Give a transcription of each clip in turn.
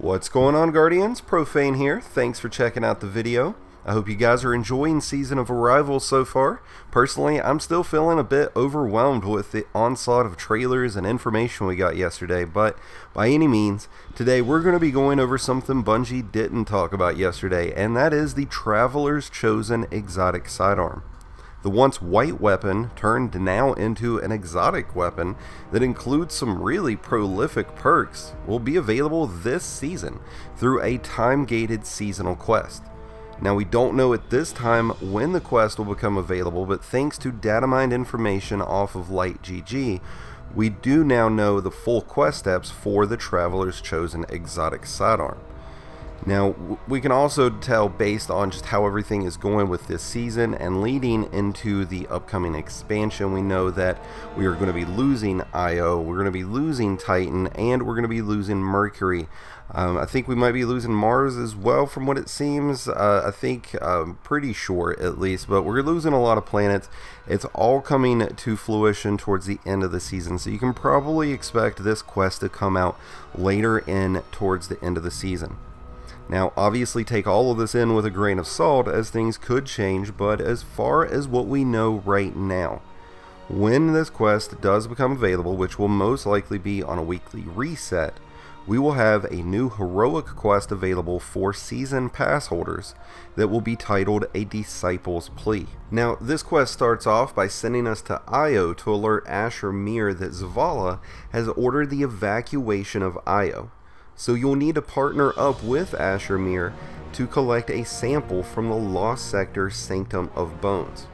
What's going on, Guardians? Profane here. Thanks for checking out the video. I hope you guys are enjoying Season of Arrival so far. Personally, I'm still feeling a bit overwhelmed with the onslaught of trailers and information we got yesterday, but by any means, today we're going to be going over something Bungie didn't talk about yesterday, and that is the Traveler's chosen exotic sidearm. The once white weapon turned now into an exotic weapon that includes some really prolific perks will be available this season through a time-gated seasonal quest. Now, we don't know at this time when the quest will become available, but thanks to data mined information off of LightGG, we do now know the full quest steps for the Traveler's chosen exotic sidearm. Now, we can also tell based on just how everything is going with this season and leading into the upcoming expansion, we know that we are going to be losing Io, we're going to be losing Titan, and we're going to be losing Mercury. I think we might be losing Mars as well from what it seems. Pretty sure at least, but we're losing a lot of planets. It's all coming to fruition towards the end of the season, so you can probably expect this quest to come out later in towards the end of the season. Now, obviously take all of this in with a grain of salt as things could change, but as far as what we know right now, when this quest does become available, which will most likely be on a weekly reset, we will have a new heroic quest available for season pass holders that will be titled A Disciples Plea. Now, this quest starts off by sending us to Io to alert Asher Mir that Zavala has ordered the evacuation of Io. So you'll need to partner up with Asher Mir to collect a sample from the Lost Sector Sanctum of Bones.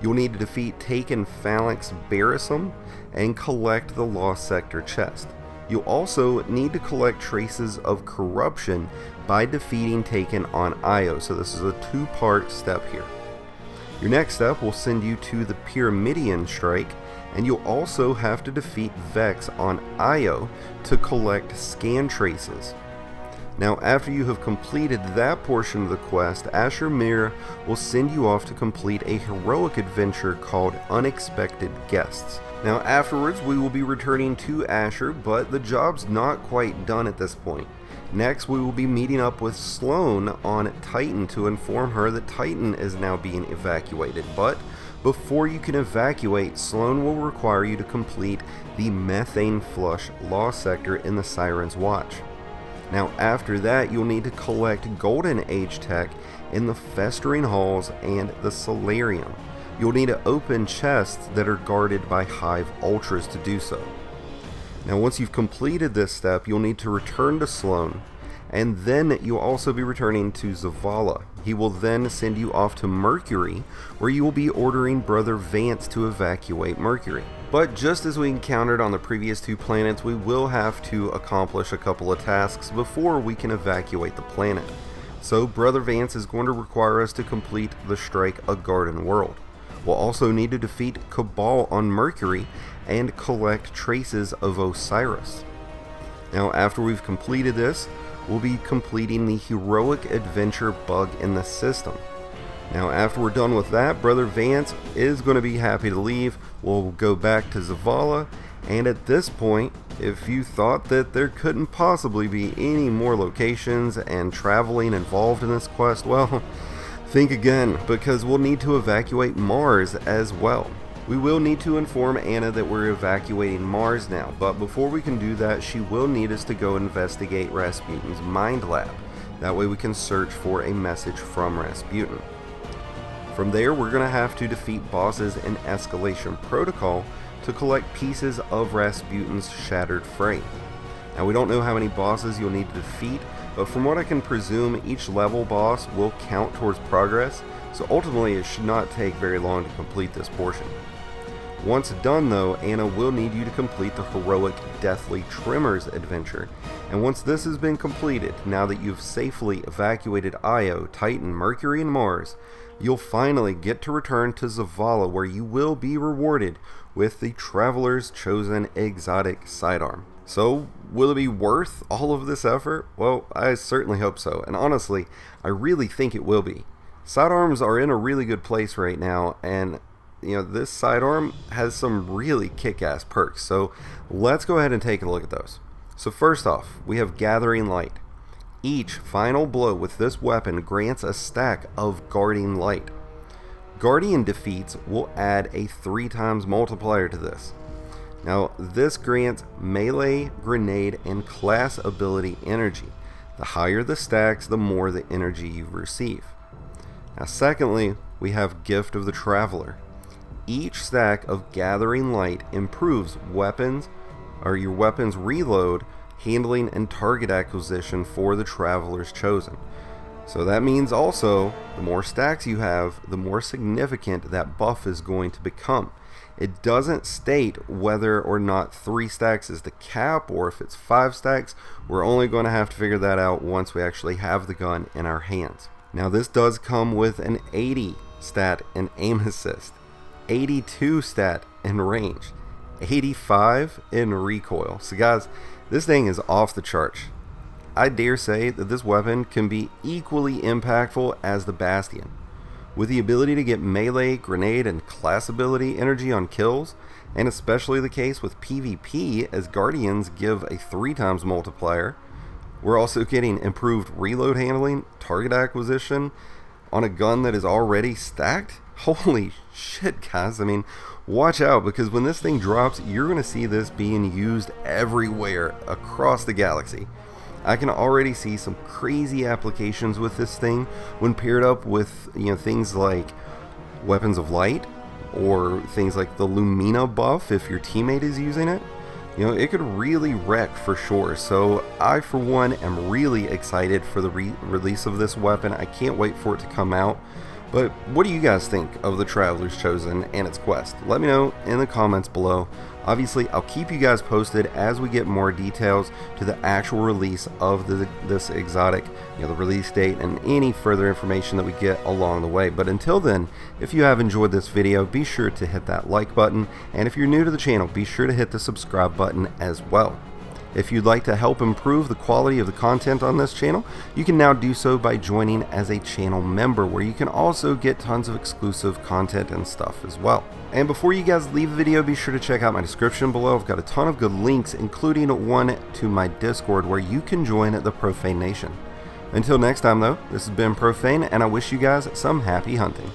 You'll need to defeat Taken Phalanx Barrisum and collect the Lost Sector chest. You'll also need to collect traces of corruption by defeating Taken on Io, so this is a two-part step here. Your next step will send you to the Pyramidian Strike, and you'll also have to defeat Vex on Io to collect scan traces. Now, after you have completed that portion of the quest, Asher Mir will send you off to complete a heroic adventure called Unexpected Guests. Now, afterwards, we will be returning to Asher, but the job's not quite done at this point. Next, we will be meeting up with Sloane on Titan to inform her that Titan is now being evacuated, but before you can evacuate, Sloane will require you to complete the Methane Flush Lost Sector in the Siren's Watch. Now, after that, you'll need to collect Golden Age tech in the Festering Halls and the Solarium. You'll need to open chests that are guarded by Hive Ultras to do so. Now, once you've completed this step, you'll need to return to Sloane, and then you'll also be returning to Zavala. He will then send you off to Mercury, where you will be ordering Brother Vance to evacuate Mercury. But just as we encountered on the previous two planets, we will have to accomplish a couple of tasks before we can evacuate the planet. So Brother Vance is going to require us to complete the Strike a Garden World. We'll also need to defeat Cabal on Mercury and collect traces of Osiris. Now, after we've completed this, we'll be completing the heroic adventure bug in the system. Now, after we're done with that, Brother Vance is going to be happy to leave. We'll go back to Zavala, and at this point, if you thought that there couldn't possibly be any more locations and traveling involved in this quest, well, think again, because we'll need to evacuate Mars as well. We will need to inform Anna that we're evacuating Mars now, but before we can do that, she will need us to go investigate Rasputin's mind lab. That way we can search for a message from Rasputin. From there, we're going to have to defeat bosses in Escalation Protocol to collect pieces of Rasputin's shattered frame. Now, we don't know how many bosses you'll need to defeat, but from what I can presume, each level boss will count towards progress, so ultimately it should not take very long to complete this portion. Once done though, Anna will need you to complete the heroic Deathly Tremors adventure, and once this has been completed, now that you've safely evacuated Io, Titan, Mercury, and Mars, you'll finally get to return to Zavala, where you will be rewarded with the Traveler's chosen exotic sidearm. So, will it be worth all of this effort? Well, I certainly hope so, and honestly, I really think it will be. Sidearms are in a really good place right now, and this sidearm has some really kick-ass perks, so let's go ahead and take a look at those. So first off, we have Gathering Light. Each final blow with this weapon grants a stack of Guardian Light. Guardian defeats will add a 3 times multiplier to this. Now, this grants melee, grenade, and class ability energy. The higher the stacks, the more the energy you receive. Now, secondly, we have Gift of the Traveler. Each stack of Gathering Light improves weapons, or your weapons reload, handling, and target acquisition for the Travelers chosen. So that means also, the more stacks you have, the more significant that buff is going to become. It doesn't state whether or not 3 stacks is the cap, or if it's 5 stacks. We're only going to have to figure that out once we actually have the gun in our hands. Now, this does come with an 80 stat in aim assist, 82 stat in range, 85 in recoil. So guys, this thing is off the charts. I dare say that this weapon can be equally impactful as the Bastion. With the ability to get melee, grenade, and class ability energy on kills, and especially the case with PvP as Guardians give a 3 times multiplier, we're also getting improved reload handling, target acquisition on a gun that is already stacked. Holy shit, guys. I mean, watch out, because when this thing drops, you're going to see this being used everywhere across the galaxy. I can already see some crazy applications with this thing when paired up with, things like Weapons of Light, or things like the Lumina buff if your teammate is using it. It could really wreck for sure. So I, for one, am really excited for the release of this weapon. I can't wait for it to come out. But what do you guys think of the Traveler's Chosen and its quest? Let me know in the comments below. Obviously, I'll keep you guys posted as we get more details to the actual release of this exotic, the release date, and any further information that we get along the way. But until then, if you have enjoyed this video, be sure to hit that like button, and if you're new to the channel, be sure to hit the subscribe button as well. If you'd like to help improve the quality of the content on this channel, you can now do so by joining as a channel member, where you can also get tons of exclusive content and stuff as well. And before you guys leave the video, be sure to check out my description below. I've got a ton of good links, including one to my Discord where you can join the Profane Nation. Until next time though, this has been Profane, and I wish you guys some happy hunting.